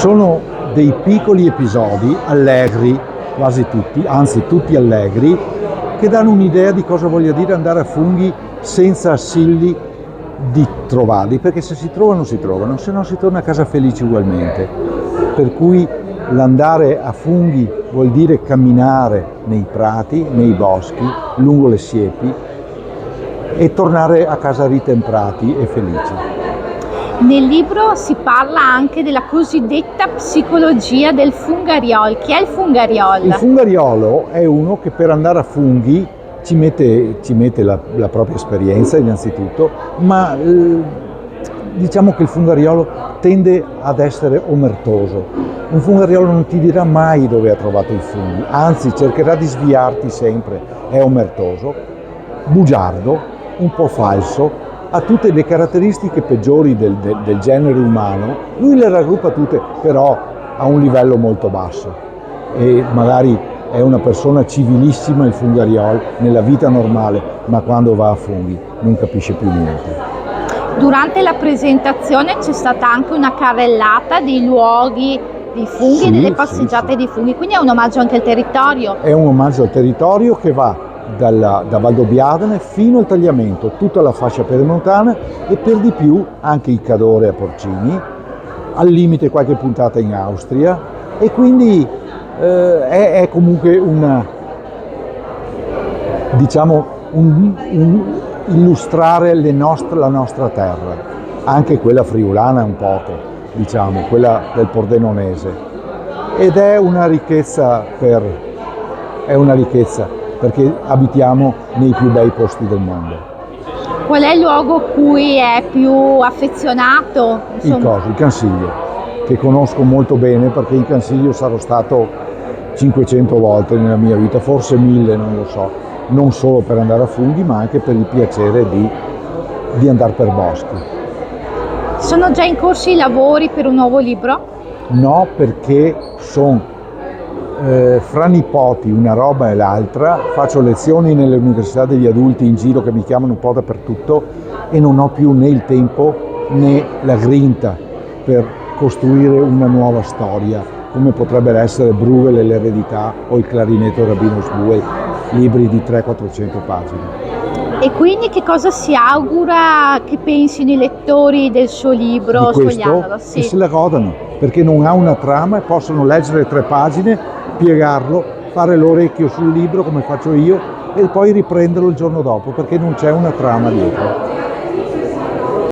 Sono dei piccoli episodi allegri, quasi tutti, anzi tutti allegri, che danno un'idea di cosa voglia dire andare a funghi senza assilli di trovarli, perché se si trovano si trovano, se no si torna a casa felici ugualmente. Per cui l'andare a funghi vuol dire camminare nei prati, nei boschi, lungo le siepi e tornare a casa ritemprati e felici. Nel libro si parla anche della cosiddetta psicologia del fungariol. Chi è il fungariol? Il fungariolo è uno che per andare a funghi ci mette la propria esperienza innanzitutto, ma diciamo che il fungariolo tende ad essere omertoso. Un fungariolo non ti dirà mai dove ha trovato i funghi, anzi cercherà di sviarti sempre, è omertoso, bugiardo, un po' falso, ha tutte le caratteristiche peggiori del genere umano. Lui le raggruppa tutte, però a un livello molto basso, e magari è una persona civilissima il fungariol nella vita normale, ma quando va a funghi non capisce più niente. Durante la presentazione c'è stata anche una carrellata dei luoghi di funghi, Sì, delle passeggiate di funghi, quindi è un omaggio anche al territorio. È un omaggio al territorio che va da Valdobbiadene fino al Tagliamento, tutta la fascia pedemontana e per di più anche il Cadore a Porcini, al limite qualche puntata in Austria, e quindi è comunque illustrare la nostra terra, anche quella friulana un poco, diciamo, quella del Pordenonese, ed è una ricchezza perché abitiamo nei più bei posti del mondo. Qual è il luogo a cui è più affezionato? Il Cansiglio, che conosco molto bene perché in Cansiglio sarò stato 500 volte nella mia vita, forse 1000, non lo so, non solo per andare a funghi ma anche per il piacere di andare per boschi. Sono già in corso i lavori per un nuovo libro? No, perché sono fra nipoti una roba e l'altra, faccio lezioni nelle università degli adulti in giro che mi chiamano un po' dappertutto e non ho più né il tempo né la grinta per costruire una nuova storia come potrebbero essere Bruegel e l'eredità o il clarinetto Rabino Shmuel, libri di 300-400 pagine. E quindi che cosa si augura che pensino i lettori del suo libro sfogliandolo? Sì. Che se la godano, perché non ha una trama e possono leggere 3 pagine, piegarlo, fare l'orecchio sul libro come faccio io e poi riprenderlo il giorno dopo, perché non c'è una trama dietro.